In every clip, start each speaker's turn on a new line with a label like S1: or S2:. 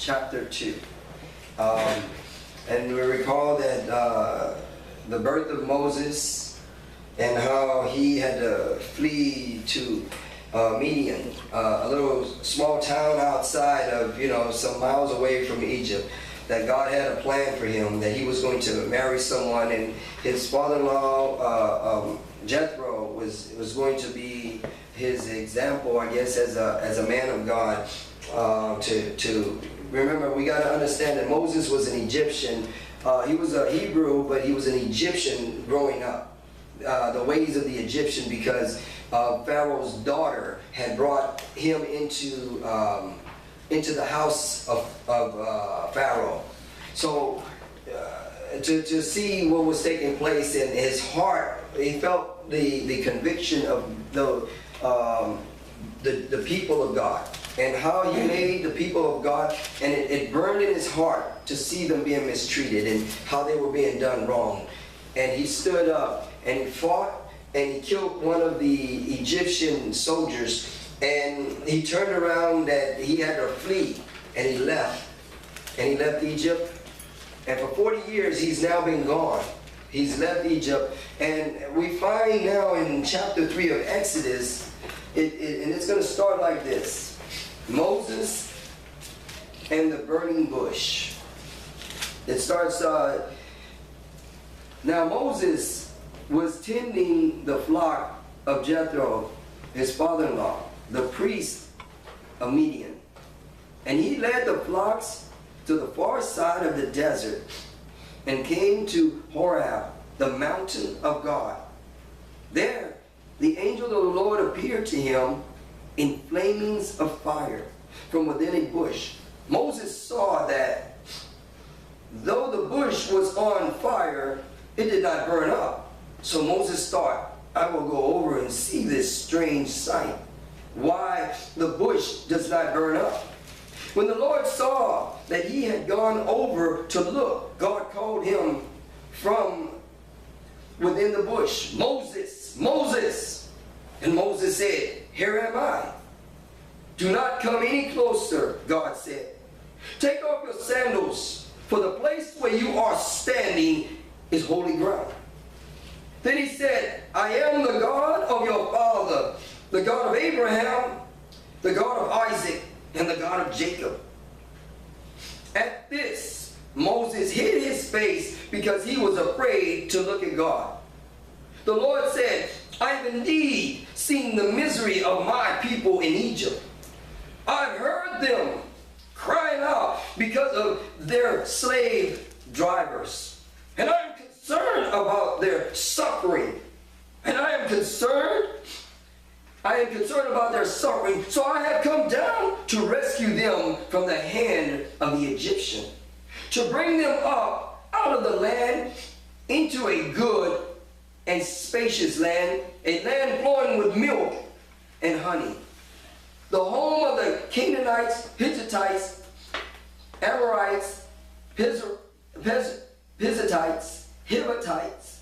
S1: chapter 2. And we recall that the birth of Moses and how he had to flee to Midian, a little small town outside of, some miles away from Egypt, that God had a plan for him, that he was going to marry someone, and his father-in-law, Jethro, was going to be his example, I guess, as a man of God. To remember, we got to understand that Moses was an Egyptian. He was a Hebrew, but he was an Egyptian growing up. The ways of the Egyptian, because Pharaoh's daughter had brought him into the house of Pharaoh. So to see what was taking place in his heart, he felt the conviction of the people of God, and how he made the people of God, and it burned in his heart to see them being mistreated and how they were being done wrong. And he stood up and he fought, and he killed one of the Egyptian soldiers, and he turned around that he had to flee, and he left Egypt. And for 40 years he's now been gone. He's left Egypt, and we find now in chapter 3 of Exodus, and it's going to start like this: Moses and the burning bush. It starts, now Moses was tending the flock of Jethro, his father-in-law, the priest of Midian. And he led the flocks to the far side of the desert and came to Horeb, the mountain of God. There, the angel of the Lord appeared to him in flamings of fire from within a bush. Moses saw that though the bush was on fire, it did not burn up. So Moses thought, I will go over and see this strange sight, why the bush does not burn up. When the Lord saw that he had gone over to look, God called him from within the bush, Moses, Moses. And Moses said, here am I. Do not come any closer, God said. Take off your sandals, for the place where you are standing is holy ground. Then he said, I am the God of your father, the God of Abraham, the God of Isaac, and the God of Jacob. At this, Moses hid his face because he was afraid to look at God. The Lord said, I have indeed seen the misery of my people in Egypt. I've heard them crying out because of their slave drivers. And I am concerned about their suffering. And I am concerned about their suffering. So I have come down to rescue them from the hand of the Egyptian, to bring them up out of the land into a good and spacious land, a land flowing with milk and honey, the home of the Canaanites, Hittites, Amorites, Perizzites, Hivites,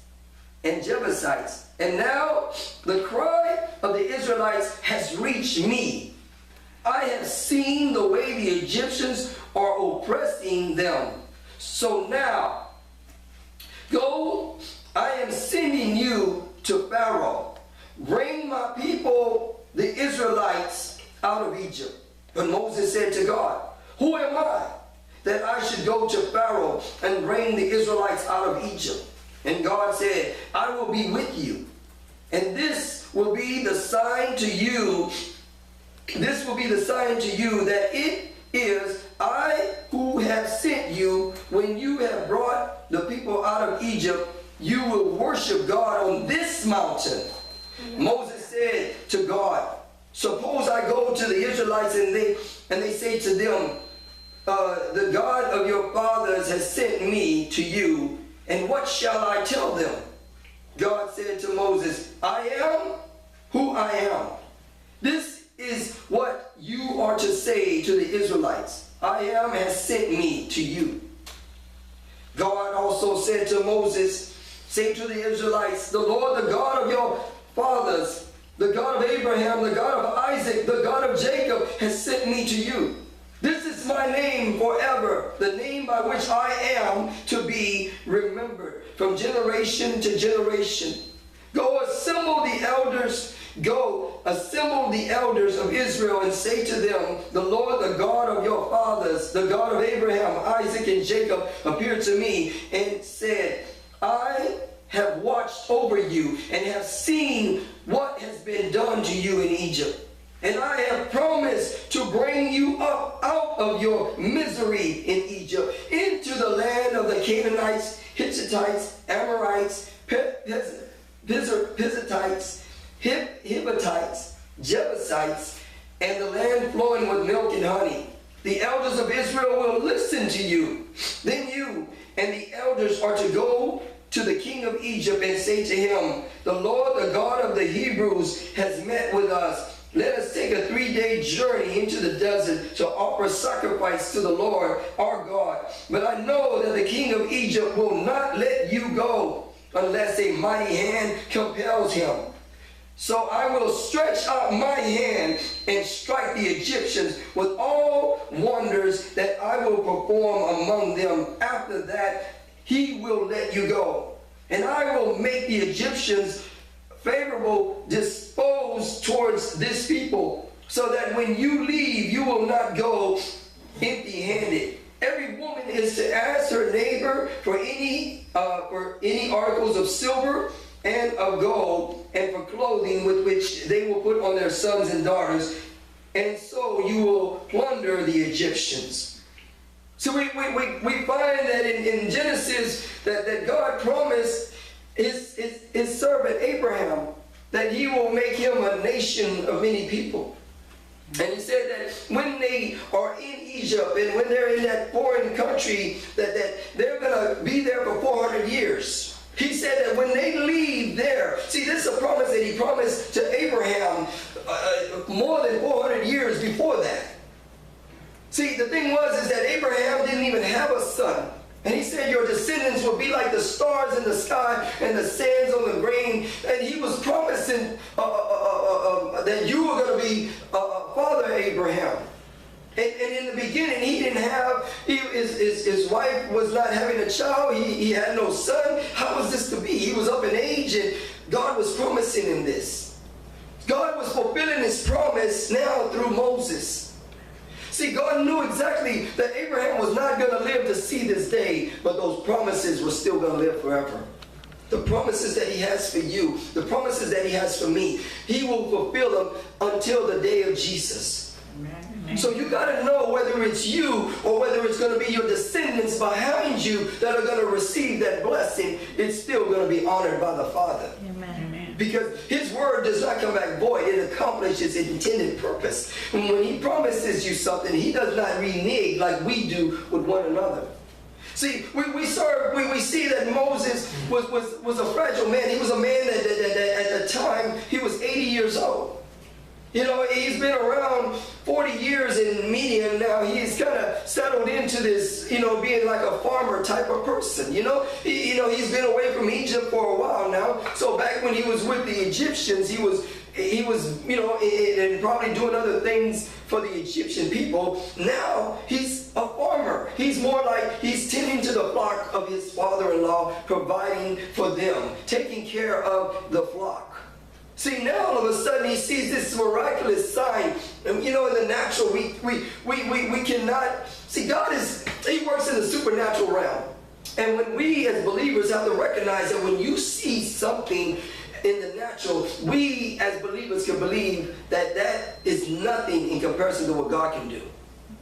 S1: and Jebusites. And now the cry of the Israelites has reached me. I have seen the way the Egyptians are oppressing them. So now, go, I am sending you to Pharaoh. Bring my people, the Israelites, out of Egypt. But Moses said to God, who am I that I should go to Pharaoh and bring the Israelites out of Egypt? And God said, I will be with you. And this will be the sign to you. This will be the sign to you that it is I who have sent you. When you have brought the people out of Egypt, you will worship God on this mountain. Moses said to God, suppose I go to the Israelites and they say to them, the God of your fathers has sent me to you, and what shall I tell them? God said to Moses, I am who I am. This is what you are to say to the Israelites. I am has sent me to you. God also said to Moses, say to the Israelites, the Lord, the God of your fathers, the God of Abraham, the God of Isaac, the God of Jacob has sent me to you. This is my my name forever, the name by which I am to be remembered from generation to generation. Go assemble the elders of Israel and say to them, the Lord, the God of your fathers, the God of Abraham, Isaac, and Jacob, appeared to me and said, I have watched over you and have seen what has been done to you in Egypt. And I have promised to bring you up out of your misery in Egypt into the land of the Canaanites, Hittites, Amorites, Perizzites, Hivites, Jebusites, and the land flowing with milk and honey. The elders of Israel will listen to you. Then you and the elders are to go to the king of Egypt and say to him, the Lord, the God of the Hebrews, has met with us. Let us take a 3-day journey into the desert to offer sacrifice to the Lord our God. But I know that the king of Egypt will not let you go unless a mighty hand compels him. So I will stretch out my hand and strike the Egyptians with all wonders that I will perform among them. After that, he will let you go. And I will make the Egyptians favorable disposed towards this people, so that when you leave, you will not go empty-handed. Every woman is to ask her neighbor for any articles of silver and of gold, and for clothing with which they will put on their sons and daughters, and so you will plunder the Egyptians. So we find that in Genesis that God promised his servant Abraham that he will make him a nation of many people. And he said that when they are in Egypt and when they're in that foreign country, that they're going to be there for 400 years. He said that when they leave there, see, this is a promise that he promised to Abraham more than 400 years before that. See, the thing is that Abraham didn't even have a son. And he said your descendants will be like the stars in the sky and the sands on the grain. And he was promising that you were going to be Father Abraham. And in the beginning, he didn't have, his wife was not having a child. He had no son. How was this to be? He was up in age, and God was promising him this. God was fulfilling his promise now through Moses. See, God knew exactly that Abraham was not going to live to see this day, but those promises were still going to live forever. The promises that he has for you, the promises that he has for me, he will fulfill them until the day of Jesus. Amen. So you got to know whether it's you or whether it's going to be your descendants behind you that are going to receive that blessing. It's still going to be honored by the Father. Amen. Because his word does not come back void. It accomplishes its intended purpose. And when he promises you something, he does not renege like we do with one another. See, we see that Moses was a fragile man. He was a man that at the time, he was 80 years old. You know, he's been around 40 years in Midian now. He's kind of settled into this, being like a farmer type of person. He's been away from Egypt for a while now. So back when he was with the Egyptians, he was and probably doing other things for the Egyptian people. Now he's a farmer. He's more like he's tending to the flock of his father-in-law, providing for them, taking care of the flock. See, now all of a sudden he sees this miraculous sign. And in the natural, we cannot see. God he works in the supernatural realm. And when we as believers have to recognize that when you see something in the natural, we as believers can believe that that is nothing in comparison to what God can do.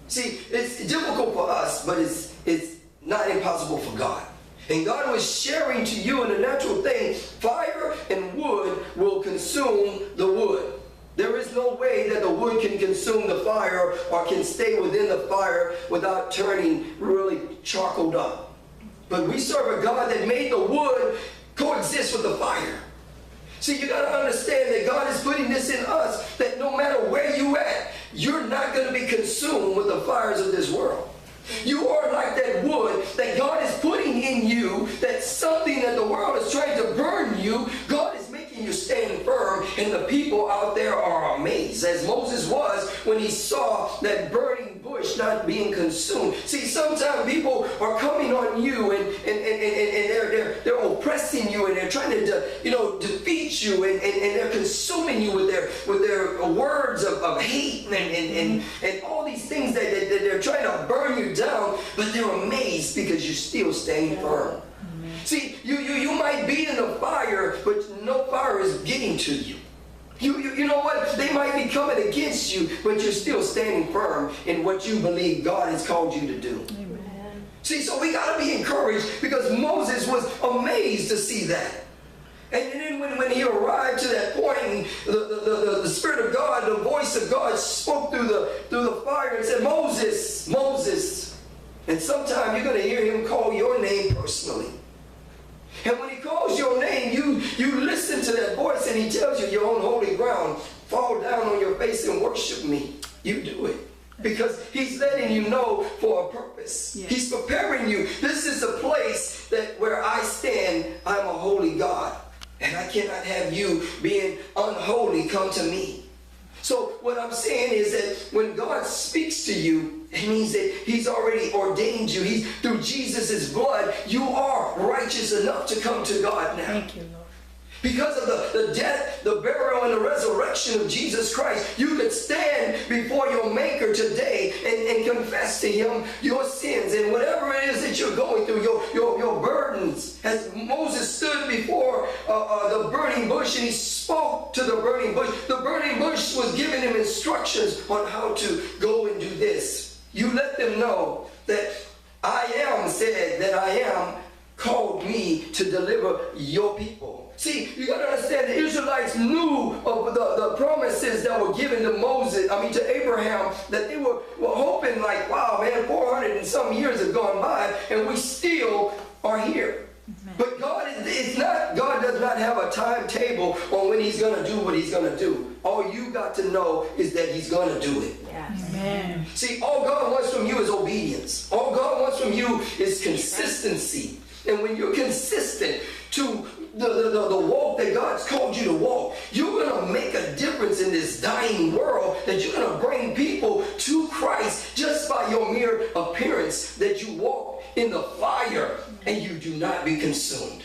S1: See, it's difficult for us, but it's not impossible for God. And God was sharing to you in the natural thing, fire and wood will consume the wood. There is no way that the wood can consume the fire or can stay within the fire without turning really charcoaled up. But we serve a God that made the wood coexist with the fire. See, you got to understand that God is putting this in us, that no matter where you at, you're not going to be consumed with the fires of this world. You are like that wood that God is putting in you, that's something that the world is trying to burn you. God is making you stand firm, and the people out there are amazed, as Moses was when he saw that burning bush bush not being consumed. See, sometimes people are coming on you and they're oppressing you, and they're trying to defeat you, and they're consuming you with their words of hate and all these things that they're trying to burn you down, but they're amazed because you're still staying firm. See, you might be in the fire, but no fire is getting to you. You know what? They might be coming against you, but you're still standing firm in what you believe God has called you to do. Amen. See, so we got to be encouraged, because Moses was amazed to see that. And then when he arrived to that point, and the Spirit of God, the voice of God spoke through the fire and said, Moses, Moses. And sometime you're going to hear him call your name personally. And when he calls your name, you listen to that voice, and he tells you you're on holy ground. Fall down on your face and worship me. You do it. Because he's letting you know for a purpose. Yes. He's preparing you. This is a place that where I stand, I'm a holy God. And I cannot have you being unholy come to me. So what I'm saying is that when God speaks to you, it means that he's already ordained you. Through Jesus' blood, you are righteous enough to come to God now.
S2: Thank you, Lord.
S1: Because of the death, the burial, and the resurrection of Jesus Christ, you could stand before your Maker today and confess to him your sins and whatever it is that you're going through, your burdens. As Moses stood before the burning bush, and he spoke to the burning bush. The burning bush was giving him instructions on how to go and do this. You let them know that I am said that I am called me to deliver your people. See, you got to understand, the Israelites knew of the promises that were given to Abraham, that they were hoping like, wow, man, 400 and some years have gone by, and we still are here. Amen. But God does not have a timetable on when he's going to do what he's going to do. All you got to know is that he's going to do it.
S2: Yes. Amen.
S1: See, all God wants from you is obedience. All God wants from you is consistency. And when you're consistent to the walk that God's called you to walk, you're going to make a difference in this dying world, that you're going to bring people to Christ just by your mere appearance, that you walk in the fire and you do not be consumed.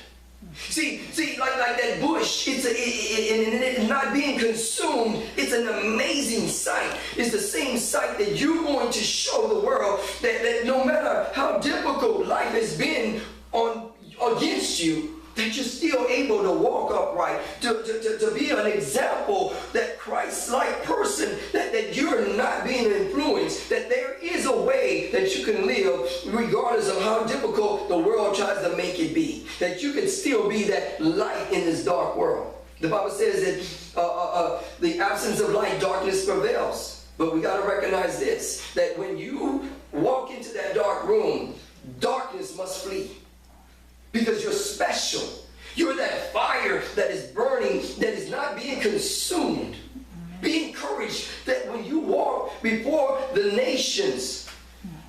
S1: See, like that bush, it's not being consumed. It's an amazing sight. It's the same sight that you're going to show the world that no matter how difficult life has been against you, that you're still able to walk upright, to be an example, that Christ-like person, that you're not being influenced, that there is a way that you can live regardless of how difficult the world tries to make it be, that you can still be that light in this dark world. The Bible says that the absence of light, darkness prevails. But we got to recognize this, that when you walk into that dark room, darkness must flee. Because you're special. You're that fire that is burning, that is not being consumed. Be encouraged that when you walk before the nations,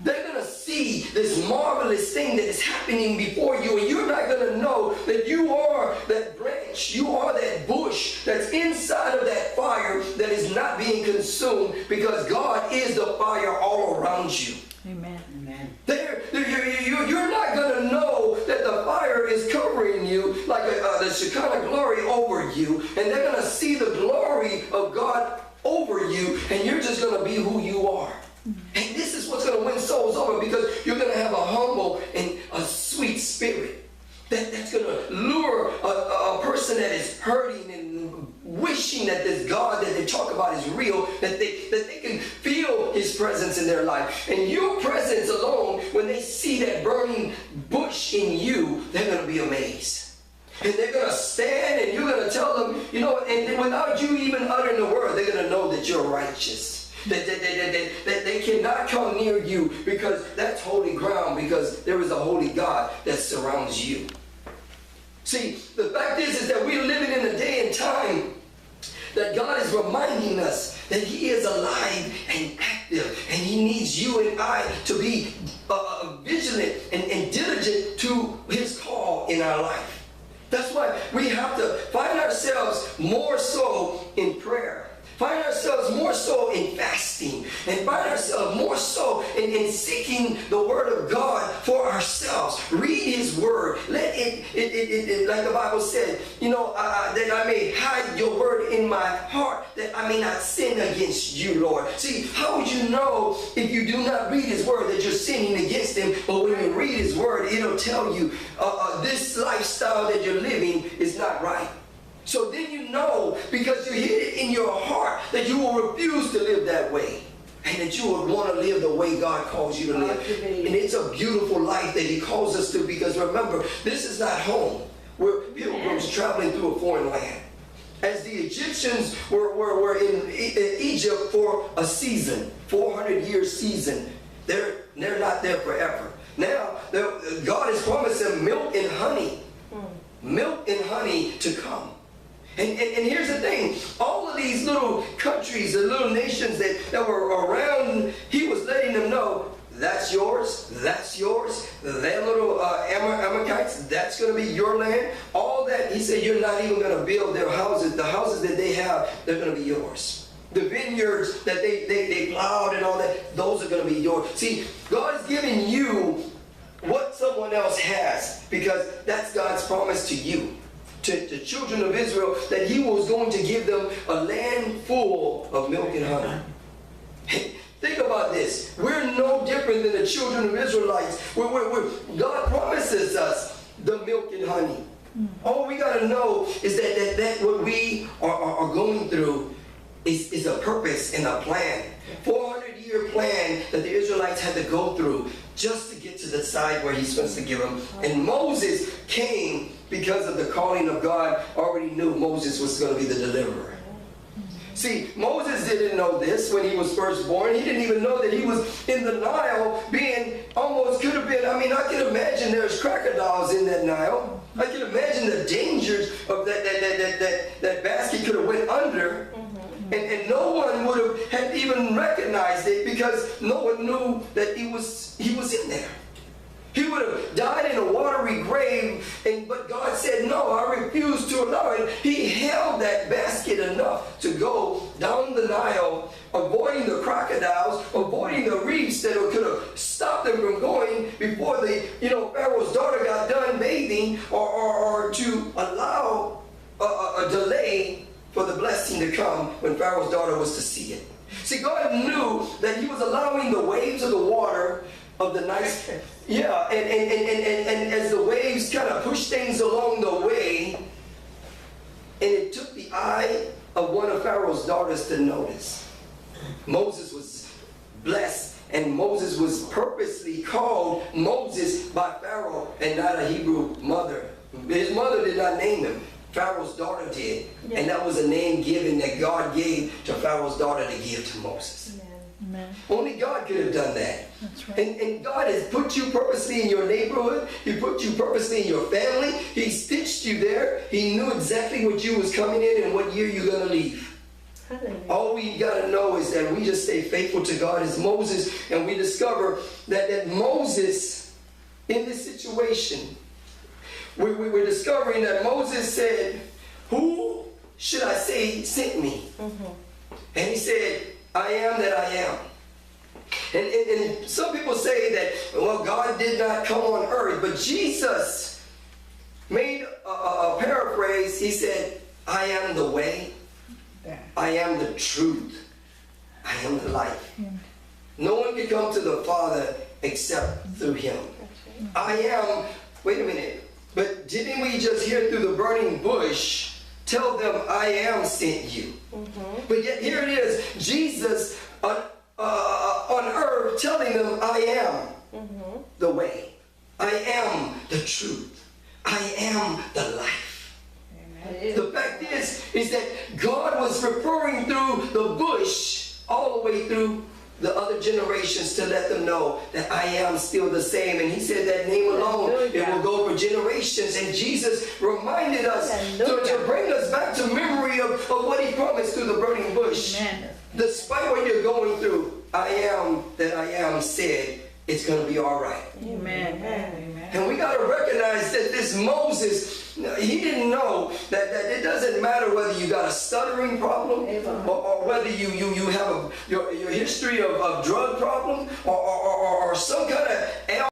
S1: they're going to see this marvelous thing that is happening before you, and you're not going to know that you are that branch, you are that bush that's inside of that fire that is not being consumed, because God is the fire all around you.
S2: Amen. Amen.
S1: You're not going to know that the fire is covering you like the Shekinah glory over you, and they're going to see the glory of God over you, and you're just going to be who you are. And this is what's going to win souls over, because you're going to have a humble and a sweet spirit that's going to lure a person that is hurting and wishing that this God that they talk about is real, that they can feel his presence in their life. And your presence alone, when they see that burning bush in you, they're going to be amazed. And they're going to stand, and you're going to tell them, and without you even uttering the word, they're going to know that you're righteous. That they cannot come near you, because that's holy ground, because there is a holy God that surrounds you. See, the fact is that we're living in a day and time that God is reminding us that he is alive and active, and he needs you and I to be vigilant and diligent to his call in our life. That's why we have to find ourselves more so in prayer, find ourselves more so in fasting, and find ourselves more so in seeking the Word of God for ourselves. Read His Word. Let it like the Bible said, that I may hide your Word in my heart, that I may not sin against you, Lord. See, how would you know if you do not read His Word that you're sinning against Him? But when you read His Word, it'll tell you this lifestyle that you're living is not right. So then you know, because you hid it in your heart, that you will refuse to live that way. And that you would want to live the way God calls you to live. And it's a beautiful life that He calls us to, because remember, this is not home. We're pilgrims traveling through a foreign land. As the Egyptians were in Egypt for a season, 400-year season, they're not there forever. Now, God has promised them milk and honey. Milk and honey to come. And here's the thing, all of these little countries, the little nations that were around, He was letting them know, that's yours, that's yours. That little Amalekites, that's going to be your land. All that, He said, you're not even going to build their houses. The houses that they have, they're going to be yours. The vineyards that they plowed and all that, those are going to be yours. See, God is giving you what someone else has, because that's God's promise to you. To the children of Israel, that He was going to give them a land full of milk and honey. Think about this. We're no different than the children of Israelites. God promises us the milk and honey. All we got to know is that what we are going through is a purpose and a plan. 400-year plan that the Israelites had to go through just to get to the side where He's supposed to give them. And Moses came because of the calling of God. Already knew Moses was going to be the deliverer. See, Moses didn't know this when he was first born. He didn't even know that he was in the Nile, being almost could have been, I can imagine there's crocodiles in that Nile. I can imagine the dangers of that basket could have went under. And no one would have even recognized it, because no one knew that he was in there. He would have died in a watery grave, but God said, no, I refuse to allow it. He held that basket enough to go down the Nile, avoiding the crocodiles, avoiding the reefs that could have stopped them from going before Pharaoh's daughter got done bathing, or to allow a delay for the blessing to come when Pharaoh's daughter was to see it. See, God knew that He was allowing the waves of the water of the nice, and as the waves kind of pushed things along the way, and it took the eye of one of Pharaoh's daughters to notice. Moses was blessed, and Moses was purposely called Moses by Pharaoh and not a Hebrew mother. His mother did not name him. Pharaoh's daughter did. Yeah. And that was a name given that God gave to Pharaoh's daughter to give to Moses. Amen. Only God could have done that. That's right. And God has put you purposely in your neighborhood. He put you purposely in your family. He stitched you there. He knew exactly what you was coming in and what year you're going to leave. All we got to know is that we just stay faithful to God as Moses, and we discover that Moses, in this situation, we're discovering that Moses said, who should I say sent me? And he said, I am that I am. And some people say that, well, God did not come on earth, but Jesus made a paraphrase. He said, I am the way, I am the truth, I am the life. No one can come to the Father except through Him. I am, wait a minute, but didn't we just hear through the burning bush, tell them I am sent you? But yet here it is, Jesus on earth telling them I am the way, I am the truth, I am the life. Amen. The fact is that God was referring through the bush all the way through the other generations to let them know that I am still the same. And He said that name alone, it will go for generations. And Jesus reminded us to bring us back to memory of what He promised through the burning bush. Amen. Despite what you're going through, I am that I am said, it's going to be all right.
S2: Amen. Amen.
S1: And we got to recognize that this Moses, he didn't know that it doesn't matter whether you got a stuttering problem or whether you have your history of drug problem or some kind